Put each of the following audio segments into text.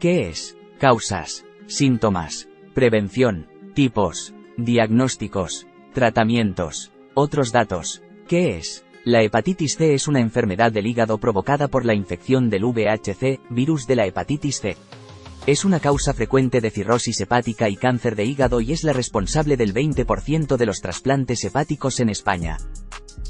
¿Qué es? Causas, síntomas, prevención, tipos, diagnósticos, tratamientos. Otros datos. ¿Qué es? La hepatitis C es una enfermedad del hígado provocada por la infección del VHC, virus de la hepatitis C. Es una causa frecuente de cirrosis hepática y cáncer de hígado y es la responsable del 20% de los trasplantes hepáticos en España.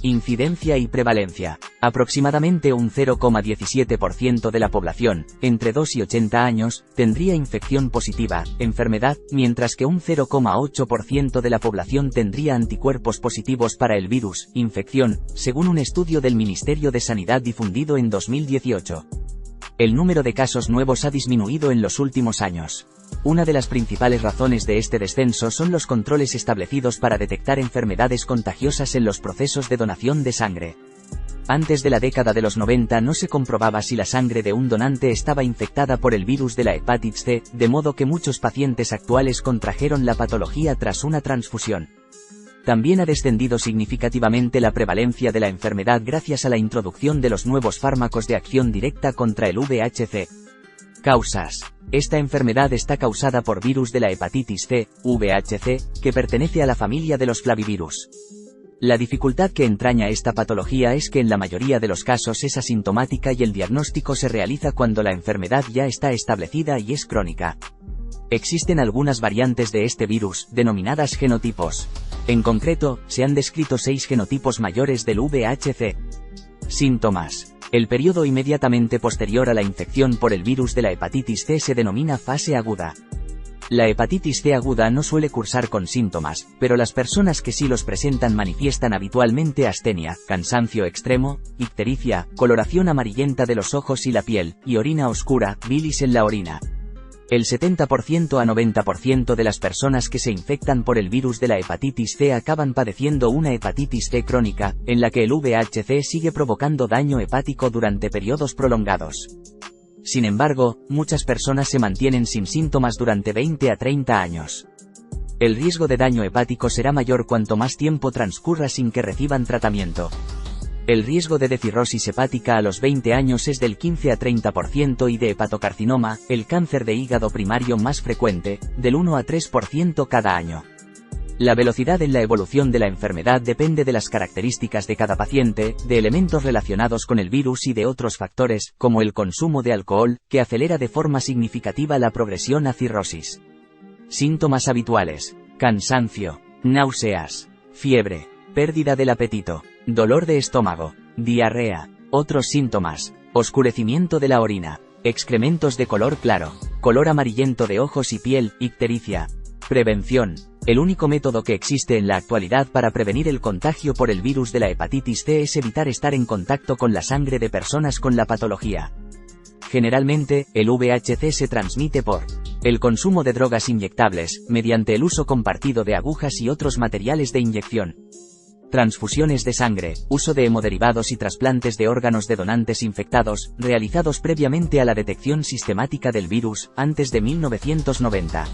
Incidencia y prevalencia. Aproximadamente un 0,17% de la población, entre 2 y 80 años, tendría infección positiva, enfermedad, mientras que un 0,8% de la población tendría anticuerpos positivos para el virus, infección, según un estudio del Ministerio de Sanidad difundido en 2018. El número de casos nuevos ha disminuido en los últimos años. Una de las principales razones de este descenso son los controles establecidos para detectar enfermedades contagiosas en los procesos de donación de sangre. Antes de la década de los 90 no se comprobaba si la sangre de un donante estaba infectada por el virus de la hepatitis C, de modo que muchos pacientes actuales contrajeron la patología tras una transfusión. También ha descendido significativamente la prevalencia de la enfermedad gracias a la introducción de los nuevos fármacos de acción directa contra el VHC. Causas. Esta enfermedad está causada por virus de la hepatitis C, VHC, que pertenece a la familia de los flavivirus. La dificultad que entraña esta patología es que en la mayoría de los casos es asintomática y el diagnóstico se realiza cuando la enfermedad ya está establecida y es crónica. Existen algunas variantes de este virus, denominadas genotipos. En concreto, se han descrito 6 genotipos mayores del VHC. Síntomas. El periodo inmediatamente posterior a la infección por el virus de la hepatitis C se denomina fase aguda. La hepatitis C aguda no suele cursar con síntomas, pero las personas que sí los presentan manifiestan habitualmente astenia, cansancio extremo, ictericia, coloración amarillenta de los ojos y la piel, y orina oscura, bilis en la orina. El 70% a 90% de las personas que se infectan por el virus de la hepatitis C acaban padeciendo una hepatitis C crónica, en la que el VHC sigue provocando daño hepático durante periodos prolongados. Sin embargo, muchas personas se mantienen sin síntomas durante 20 a 30 años. El riesgo de daño hepático será mayor cuanto más tiempo transcurra sin que reciban tratamiento. El riesgo de cirrosis hepática a los 20 años es del 15 a 30% y de hepatocarcinoma, el cáncer de hígado primario más frecuente, del 1 a 3% cada año. La velocidad en la evolución de la enfermedad depende de las características de cada paciente, de elementos relacionados con el virus y de otros factores, como el consumo de alcohol, que acelera de forma significativa la progresión a cirrosis. Síntomas habituales: cansancio, náuseas, fiebre, pérdida del apetito, dolor de estómago, diarrea. Otros síntomas: oscurecimiento de la orina, excrementos de color claro, color amarillento de ojos y piel, ictericia. Prevención. El único método que existe en la actualidad para prevenir el contagio por el virus de la hepatitis C es evitar estar en contacto con la sangre de personas con la patología. Generalmente, el VHC se transmite por el consumo de drogas inyectables, mediante el uso compartido de agujas y otros materiales de inyección. Transfusiones de sangre, uso de hemoderivados y trasplantes de órganos de donantes infectados, realizados previamente a la detección sistemática del virus, antes de 1990.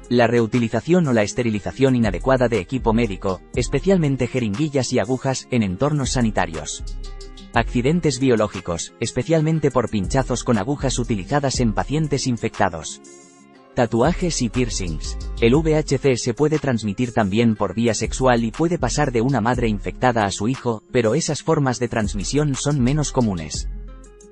La reutilización o la esterilización inadecuada de equipo médico, especialmente jeringuillas y agujas, en entornos sanitarios. Accidentes biológicos, especialmente por pinchazos con agujas utilizadas en pacientes infectados. Tatuajes y piercings. El VHC se puede transmitir también por vía sexual y puede pasar de una madre infectada a su hijo, pero esas formas de transmisión son menos comunes.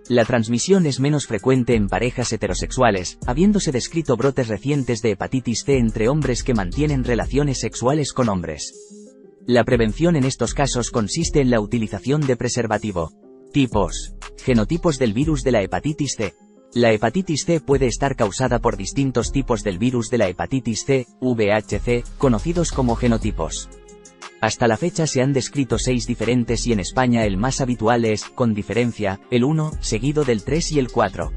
La transmisión es menos frecuente en parejas heterosexuales, habiéndose descrito brotes recientes de hepatitis C entre hombres que mantienen relaciones sexuales con hombres. La prevención en estos casos consiste en la utilización de preservativo. Tipos. Genotipos del virus de la hepatitis C. La hepatitis C puede estar causada por distintos tipos del virus de la hepatitis C, VHC, conocidos como genotipos. Hasta la fecha se han descrito 6 diferentes y en España el más habitual es, con diferencia, el 1, seguido del 3 y el 4.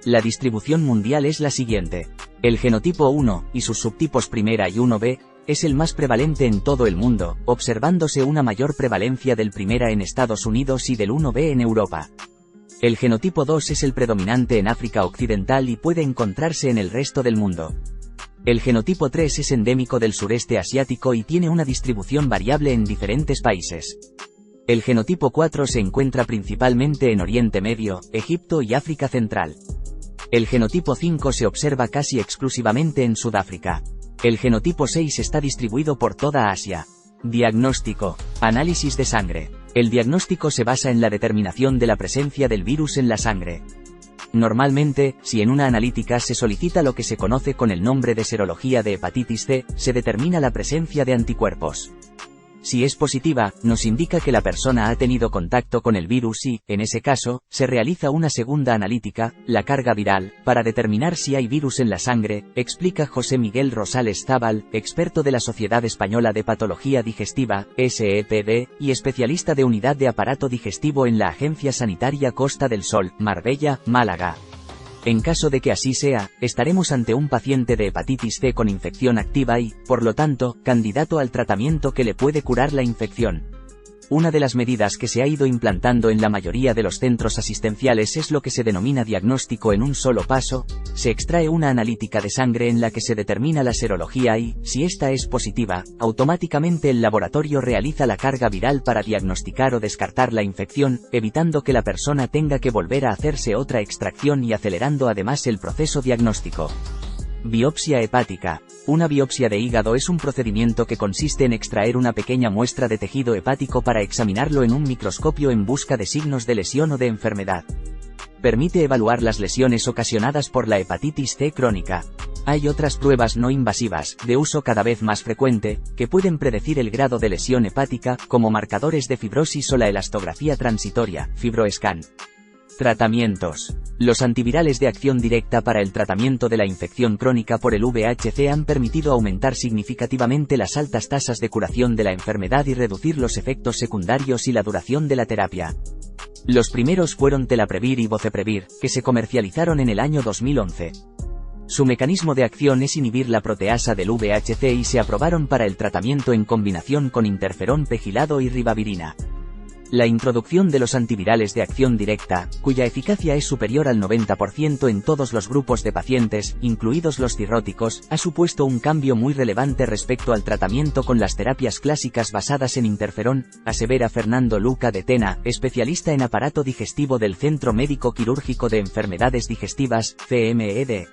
La distribución mundial es la siguiente. El genotipo 1, y sus subtipos primera y 1b, es el más prevalente en todo el mundo, observándose una mayor prevalencia del primera en Estados Unidos y del 1b en Europa. El genotipo 2 es el predominante en África Occidental y puede encontrarse en el resto del mundo. El genotipo 3 es endémico del sureste asiático y tiene una distribución variable en diferentes países. El genotipo 4 se encuentra principalmente en Oriente Medio, Egipto y África Central. El genotipo 5 se observa casi exclusivamente en Sudáfrica. El genotipo 6 está distribuido por toda Asia. Diagnóstico. Análisis de sangre. El diagnóstico se basa en la determinación de la presencia del virus en la sangre. Normalmente, si en una analítica se solicita lo que se conoce con el nombre de serología de hepatitis C, se determina la presencia de anticuerpos. Si es positiva, nos indica que la persona ha tenido contacto con el virus y, en ese caso, se realiza una segunda analítica, la carga viral, para determinar si hay virus en la sangre, explica José Miguel Rosales Zábal, experto de la Sociedad Española de Patología Digestiva, SEPD, y especialista de unidad de aparato digestivo en la Agencia Sanitaria Costa del Sol, Marbella, Málaga. En caso de que así sea, estaremos ante un paciente de hepatitis C con infección activa y, por lo tanto, candidato al tratamiento que le puede curar la infección. Una de las medidas que se ha ido implantando en la mayoría de los centros asistenciales es lo que se denomina diagnóstico en un solo paso. Se extrae una analítica de sangre en la que se determina la serología y, si esta es positiva, automáticamente el laboratorio realiza la carga viral para diagnosticar o descartar la infección, evitando que la persona tenga que volver a hacerse otra extracción y acelerando además el proceso diagnóstico. Biopsia hepática. Una biopsia de hígado es un procedimiento que consiste en extraer una pequeña muestra de tejido hepático para examinarlo en un microscopio en busca de signos de lesión o de enfermedad. Permite evaluar las lesiones ocasionadas por la hepatitis C crónica. Hay otras pruebas no invasivas, de uso cada vez más frecuente, que pueden predecir el grado de lesión hepática, como marcadores de fibrosis o la elastografía transitoria, FibroScan. Tratamientos. Los antivirales de acción directa para el tratamiento de la infección crónica por el VHC han permitido aumentar significativamente las altas tasas de curación de la enfermedad y reducir los efectos secundarios y la duración de la terapia. Los primeros fueron Telaprevir y Boceprevir, que se comercializaron en el año 2011. Su mecanismo de acción es inhibir la proteasa del VHC y se aprobaron para el tratamiento en combinación con interferón pegilado y ribavirina. La introducción de los antivirales de acción directa, cuya eficacia es superior al 90% en todos los grupos de pacientes, incluidos los cirróticos, ha supuesto un cambio muy relevante respecto al tratamiento con las terapias clásicas basadas en interferón, asevera Fernando Luca de Tena, especialista en aparato digestivo del Centro Médico Quirúrgico de Enfermedades Digestivas, CMED.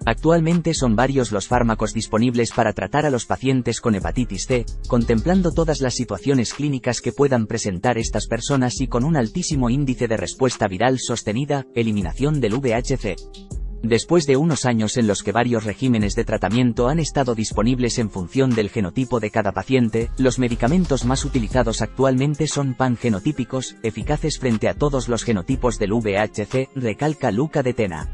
Actualmente son varios los fármacos disponibles para tratar a los pacientes con hepatitis C, contemplando todas las situaciones clínicas que puedan presentar estas personas y con un altísimo índice de respuesta viral sostenida, eliminación del VHC. Después de unos años en los que varios regímenes de tratamiento han estado disponibles en función del genotipo de cada paciente, los medicamentos más utilizados actualmente son pangenotípicos, eficaces frente a todos los genotipos del VHC, recalca Luca de Tena.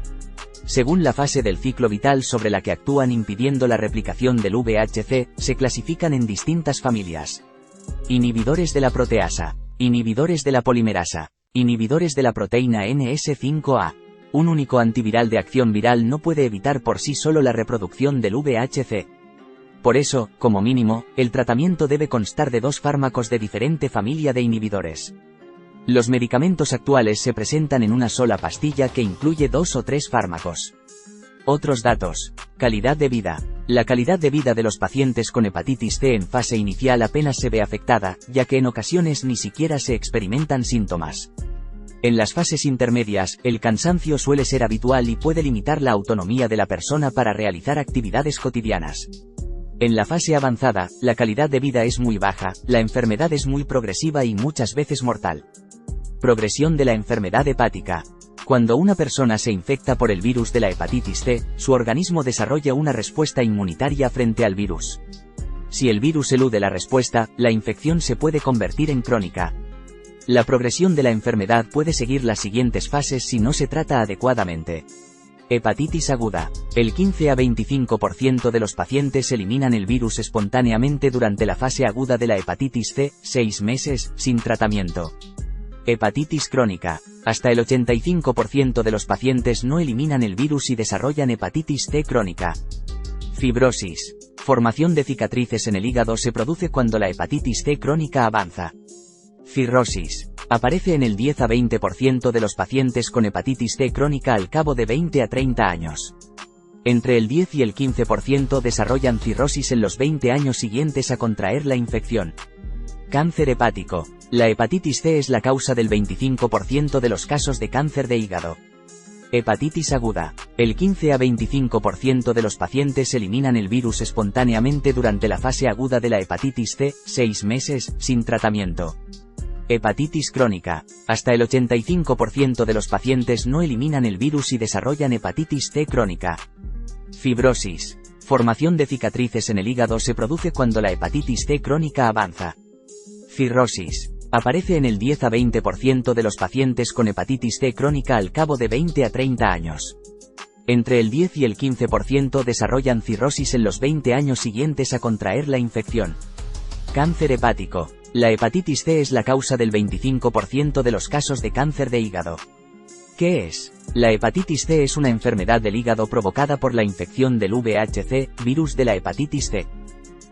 Según la fase del ciclo vital sobre la que actúan impidiendo la replicación del VHC, se clasifican en distintas familias. Inhibidores de la proteasa, inhibidores de la polimerasa, inhibidores de la proteína NS5A. Un único antiviral de acción viral no puede evitar por sí solo la reproducción del VHC. Por eso, como mínimo, el tratamiento debe constar de 2 fármacos de diferente familia de inhibidores. Los medicamentos actuales se presentan en una sola pastilla que incluye 2 o 3 fármacos. Otros datos. Calidad de vida. La calidad de vida de los pacientes con hepatitis C en fase inicial apenas se ve afectada, ya que en ocasiones ni siquiera se experimentan síntomas. En las fases intermedias, el cansancio suele ser habitual y puede limitar la autonomía de la persona para realizar actividades cotidianas. En la fase avanzada, la calidad de vida es muy baja, la enfermedad es muy progresiva y muchas veces mortal. Progresión de la enfermedad hepática. Cuando una persona se infecta por el virus de la hepatitis C, su organismo desarrolla una respuesta inmunitaria frente al virus. Si el virus elude la respuesta, la infección se puede convertir en crónica. La progresión de la enfermedad puede seguir las siguientes fases si no se trata adecuadamente. Hepatitis aguda. El 15 a 25% de los pacientes eliminan el virus espontáneamente durante la fase aguda de la hepatitis C, 6 meses, sin tratamiento. Hepatitis crónica. Hasta el 85% de los pacientes no eliminan el virus y desarrollan hepatitis C crónica. Fibrosis. Formación de cicatrices en el hígado se produce cuando la hepatitis C crónica avanza. Cirrosis. Aparece en el 10 a 20% de los pacientes con hepatitis C crónica al cabo de 20 a 30 años. Entre el 10 y el 15% desarrollan cirrosis en los 20 años siguientes a contraer la infección. Cáncer hepático. La hepatitis C es la causa del 25% de los casos de cáncer de hígado. Hepatitis aguda. El 15 a 25% de los pacientes eliminan el virus espontáneamente durante la fase aguda de la hepatitis C, 6 meses, sin tratamiento. Hepatitis crónica. Hasta el 85% de los pacientes no eliminan el virus y desarrollan hepatitis C crónica. Fibrosis. Formación de cicatrices en el hígado se produce cuando la hepatitis C crónica avanza. Cirrosis. Aparece en el 10 a 20% de los pacientes con hepatitis C crónica al cabo de 20 a 30 años. Entre el 10 y el 15% desarrollan cirrosis en los 20 años siguientes a contraer la infección. Cáncer hepático. La hepatitis C es la causa del 25% de los casos de cáncer de hígado. ¿Qué es? La hepatitis C es una enfermedad del hígado provocada por la infección del VHC, virus de la hepatitis C.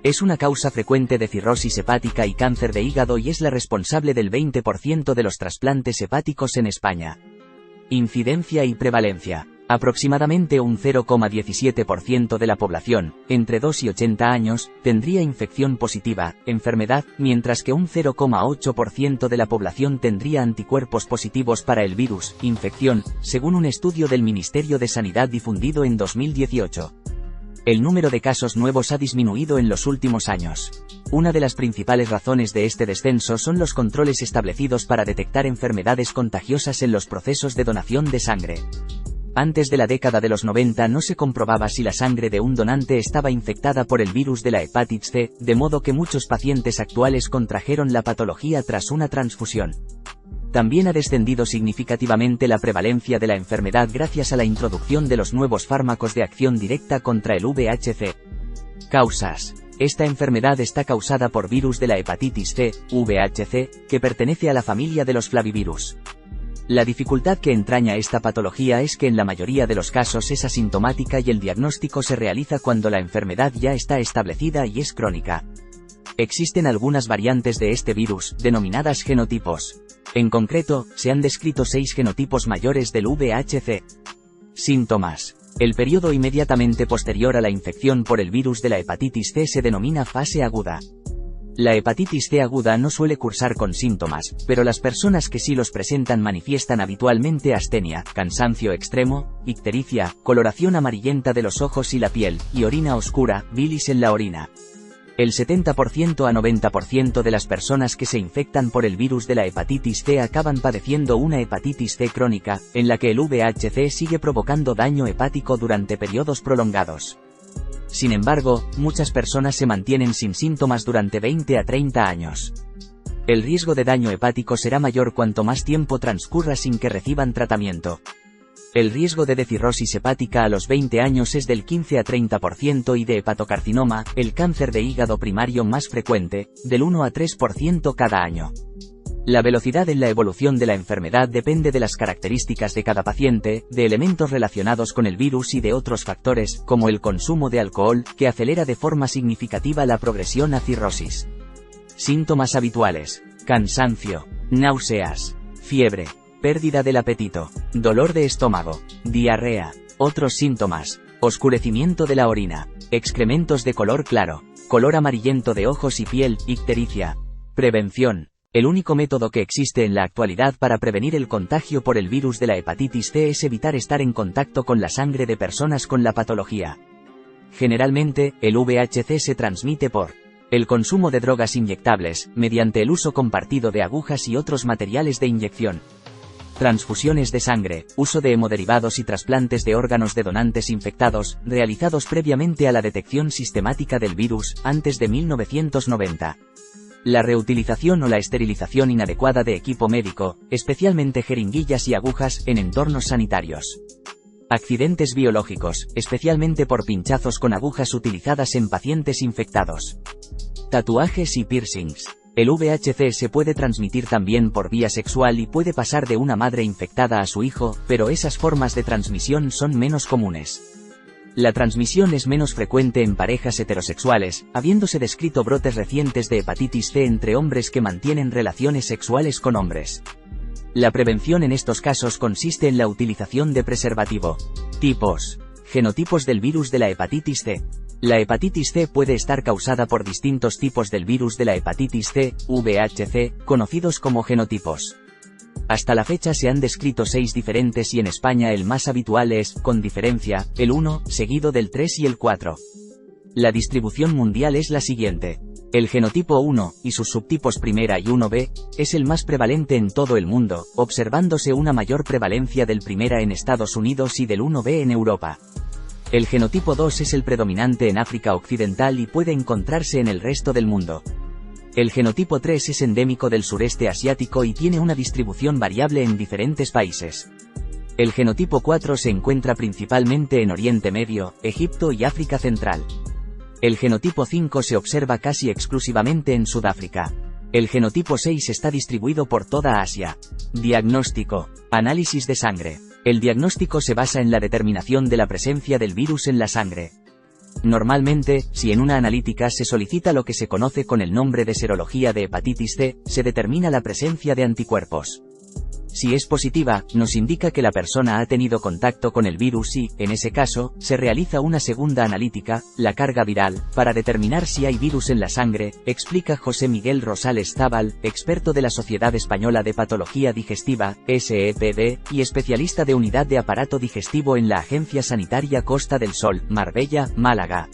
Es una causa frecuente de cirrosis hepática y cáncer de hígado y es la responsable del 20% de los trasplantes hepáticos en España. Incidencia y prevalencia. Aproximadamente un 0,17% de la población, entre 2 y 80 años, tendría infección positiva, enfermedad, mientras que un 0,8% de la población tendría anticuerpos positivos para el virus, infección, según un estudio del Ministerio de Sanidad difundido en 2018. El número de casos nuevos ha disminuido en los últimos años. Una de las principales razones de este descenso son los controles establecidos para detectar enfermedades contagiosas en los procesos de donación de sangre. Antes de la década de los 90 no se comprobaba si la sangre de un donante estaba infectada por el virus de la hepatitis C, de modo que muchos pacientes actuales contrajeron la patología tras una transfusión. También ha descendido significativamente la prevalencia de la enfermedad gracias a la introducción de los nuevos fármacos de acción directa contra el VHC. Causas. Esta enfermedad está causada por virus de la hepatitis C, VHC, que pertenece a la familia de los flavivirus. La dificultad que entraña esta patología es que en la mayoría de los casos es asintomática y el diagnóstico se realiza cuando la enfermedad ya está establecida y es crónica. Existen algunas variantes de este virus, denominadas genotipos. En concreto, se han descrito 6 genotipos mayores del VHC. Síntomas. El periodo inmediatamente posterior a la infección por el virus de la hepatitis C se denomina fase aguda. La hepatitis C aguda no suele cursar con síntomas, pero las personas que sí los presentan manifiestan habitualmente astenia, cansancio extremo, ictericia, coloración amarillenta de los ojos y la piel, y orina oscura, bilis en la orina. El 70% a 90% de las personas que se infectan por el virus de la hepatitis C acaban padeciendo una hepatitis C crónica, en la que el VHC sigue provocando daño hepático durante periodos prolongados. Sin embargo, muchas personas se mantienen sin síntomas durante 20 a 30 años. El riesgo de daño hepático será mayor cuanto más tiempo transcurra sin que reciban tratamiento. El riesgo de cirrosis hepática a los 20 años es del 15 a 30% y de hepatocarcinoma, el cáncer de hígado primario más frecuente, del 1 a 3% cada año. La velocidad en la evolución de la enfermedad depende de las características de cada paciente, de elementos relacionados con el virus y de otros factores, como el consumo de alcohol, que acelera de forma significativa la progresión a cirrosis. Síntomas habituales: cansancio, náuseas, fiebre, pérdida del apetito, dolor de estómago, diarrea. Otros síntomas: oscurecimiento de la orina, excrementos de color claro, color amarillento de ojos y piel, ictericia. Prevención. El único método que existe en la actualidad para prevenir el contagio por el virus de la hepatitis C es evitar estar en contacto con la sangre de personas con la patología. Generalmente, el VHC se transmite por el consumo de drogas inyectables, mediante el uso compartido de agujas y otros materiales de inyección. Transfusiones de sangre, uso de hemoderivados y trasplantes de órganos de donantes infectados, realizados previamente a la detección sistemática del virus, antes de 1990. La reutilización o la esterilización inadecuada de equipo médico, especialmente jeringuillas y agujas, en entornos sanitarios. Accidentes biológicos, especialmente por pinchazos con agujas utilizadas en pacientes infectados. Tatuajes y piercings. El VHC se puede transmitir también por vía sexual y puede pasar de una madre infectada a su hijo, pero esas formas de transmisión son menos comunes. La transmisión es menos frecuente en parejas heterosexuales, habiéndose descrito brotes recientes de hepatitis C entre hombres que mantienen relaciones sexuales con hombres. La prevención en estos casos consiste en la utilización de preservativo. Tipos. Genotipos del virus de la hepatitis C. La hepatitis C puede estar causada por distintos tipos del virus de la hepatitis C, VHC, conocidos como genotipos. Hasta la fecha se han descrito 6 diferentes y en España el más habitual es, con diferencia, el 1, seguido del 3 y el 4. La distribución mundial es la siguiente. El genotipo 1, y sus subtipos primera y 1b, es el más prevalente en todo el mundo, observándose una mayor prevalencia del primera en Estados Unidos y del 1b en Europa. El genotipo 2 es el predominante en África Occidental y puede encontrarse en el resto del mundo. El genotipo 3 es endémico del sureste asiático y tiene una distribución variable en diferentes países. El genotipo 4 se encuentra principalmente en Oriente Medio, Egipto y África Central. El genotipo 5 se observa casi exclusivamente en Sudáfrica. El genotipo 6 está distribuido por toda Asia. Diagnóstico. Análisis de sangre. El diagnóstico se basa en la determinación de la presencia del virus en la sangre. Normalmente, si en una analítica se solicita lo que se conoce con el nombre de serología de hepatitis C, se determina la presencia de anticuerpos. Si es positiva, nos indica que la persona ha tenido contacto con el virus y, en ese caso, se realiza una segunda analítica, la carga viral, para determinar si hay virus en la sangre, explica José Miguel Rosales Zabal, experto de la Sociedad Española de Patología Digestiva, SEPD, y especialista de unidad de aparato digestivo en la Agencia Sanitaria Costa del Sol, Marbella, Málaga.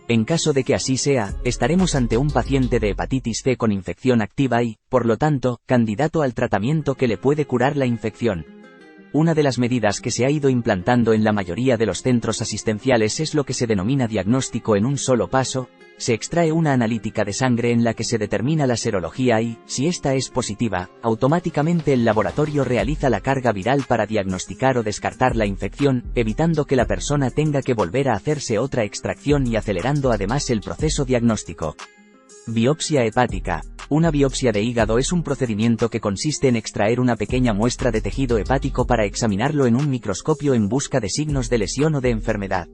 En caso de que así sea, estaremos ante un paciente de hepatitis C con infección activa y, por lo tanto, candidato al tratamiento que le puede curar la infección. Una de las medidas que se ha ido implantando en la mayoría de los centros asistenciales es lo que se denomina diagnóstico en un solo paso. Se extrae una analítica de sangre en la que se determina la serología y, si esta es positiva, automáticamente el laboratorio realiza la carga viral para diagnosticar o descartar la infección, evitando que la persona tenga que volver a hacerse otra extracción y acelerando además el proceso diagnóstico. Biopsia hepática. Una biopsia de hígado es un procedimiento que consiste en extraer una pequeña muestra de tejido hepático para examinarlo en un microscopio en busca de signos de lesión o de enfermedad.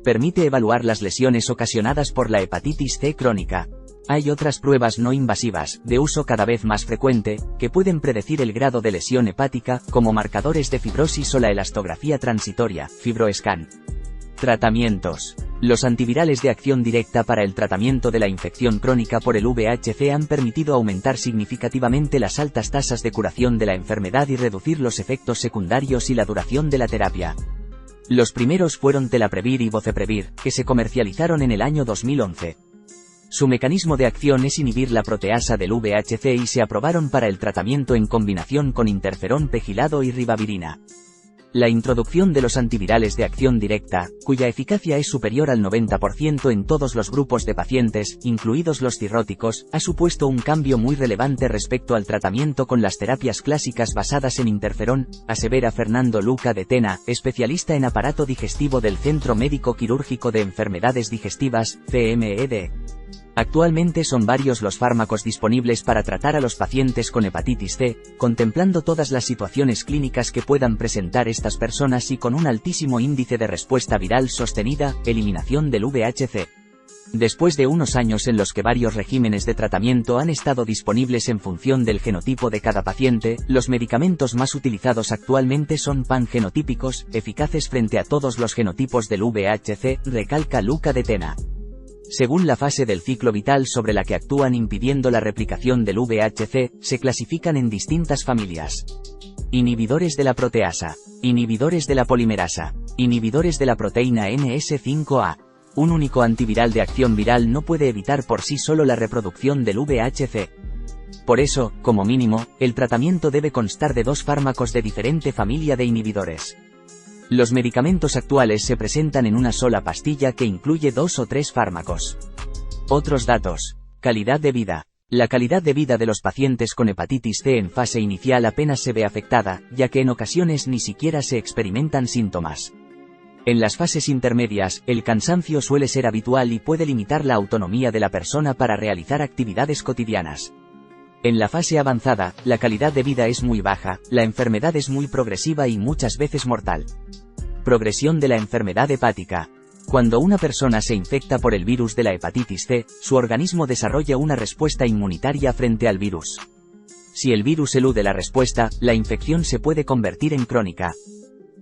Permite evaluar las lesiones ocasionadas por la hepatitis C crónica. Hay otras pruebas no invasivas, de uso cada vez más frecuente, que pueden predecir el grado de lesión hepática, como marcadores de fibrosis o la elastografía transitoria, FibroScan. Tratamientos. Los antivirales de acción directa para el tratamiento de la infección crónica por el VHC han permitido aumentar significativamente las altas tasas de curación de la enfermedad y reducir los efectos secundarios y la duración de la terapia. Los primeros fueron Telaprevir y Boceprevir, que se comercializaron en el año 2011. Su mecanismo de acción es inhibir la proteasa del VHC y se aprobaron para el tratamiento en combinación con interferón pegilado y ribavirina. La introducción de los antivirales de acción directa, cuya eficacia es superior al 90% en todos los grupos de pacientes, incluidos los cirróticos, ha supuesto un cambio muy relevante respecto al tratamiento con las terapias clásicas basadas en interferón, asevera Fernando Luca de Tena, especialista en aparato digestivo del Centro Médico Quirúrgico de Enfermedades Digestivas, CMED. Actualmente son varios los fármacos disponibles para tratar a los pacientes con hepatitis C, contemplando todas las situaciones clínicas que puedan presentar estas personas y con un altísimo índice de respuesta viral sostenida, eliminación del VHC. Después de unos años en los que varios regímenes de tratamiento han estado disponibles en función del genotipo de cada paciente, los medicamentos más utilizados actualmente son pangenotípicos, eficaces frente a todos los genotipos del VHC, recalca Luca de Tena. Según la fase del ciclo vital sobre la que actúan impidiendo la replicación del VHC, se clasifican en distintas familias. Inhibidores de la proteasa, inhibidores de la polimerasa, inhibidores de la proteína NS5A. Un único antiviral de acción viral no puede evitar por sí solo la reproducción del VHC. Por eso, como mínimo, el tratamiento debe constar de 2 fármacos de diferente familia de inhibidores. Los medicamentos actuales se presentan en una sola pastilla que incluye 2 o 3 fármacos. Otros datos. Calidad de vida. La calidad de vida de los pacientes con hepatitis C en fase inicial apenas se ve afectada, ya que en ocasiones ni siquiera se experimentan síntomas. En las fases intermedias, el cansancio suele ser habitual y puede limitar la autonomía de la persona para realizar actividades cotidianas. En la fase avanzada, la calidad de vida es muy baja, la enfermedad es muy progresiva y muchas veces mortal. Progresión de la enfermedad hepática. Cuando una persona se infecta por el virus de la hepatitis C, su organismo desarrolla una respuesta inmunitaria frente al virus. Si el virus elude la respuesta, la infección se puede convertir en crónica.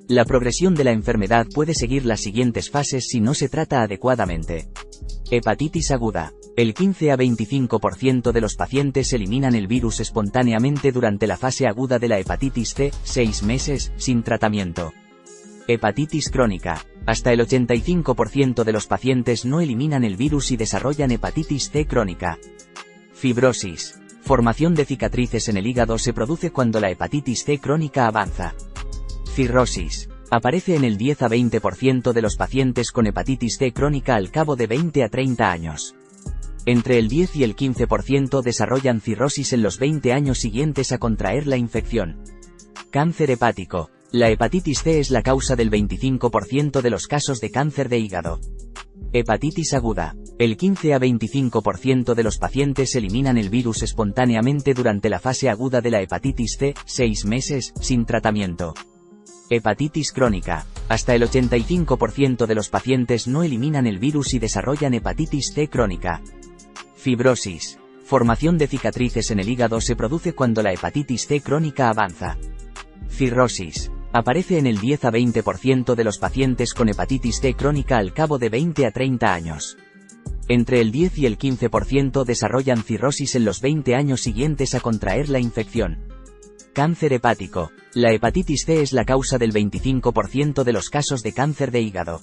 La progresión de la enfermedad puede seguir las siguientes fases si no se trata adecuadamente. Hepatitis aguda. El 15 a 25% de los pacientes eliminan el virus espontáneamente durante la fase aguda de la hepatitis C, 6 meses, sin tratamiento. Hepatitis crónica. Hasta el 85% de los pacientes no eliminan el virus y desarrollan hepatitis C crónica. Fibrosis. Formación de cicatrices en el hígado se produce cuando la hepatitis C crónica avanza. Cirrosis. Aparece en el 10 a 20% de los pacientes con hepatitis C crónica al cabo de 20 a 30 años. Entre el 10 y el 15% desarrollan cirrosis en los 20 años siguientes a contraer la infección. Cáncer hepático. La hepatitis C es la causa del 25% de los casos de cáncer de hígado. Hepatitis aguda. El 15 a 25% de los pacientes eliminan el virus espontáneamente durante la fase aguda de la hepatitis C, 6 meses, sin tratamiento. Hepatitis crónica. Hasta el 85% de los pacientes no eliminan el virus y desarrollan hepatitis C crónica. Fibrosis. Formación de cicatrices en el hígado se produce cuando la hepatitis C crónica avanza. Cirrosis. Aparece en el 10 a 20% de los pacientes con hepatitis C crónica al cabo de 20 a 30 años. Entre el 10 y el 15% desarrollan cirrosis en los 20 años siguientes a contraer la infección. Cáncer hepático. La hepatitis C es la causa del 25% de los casos de cáncer de hígado.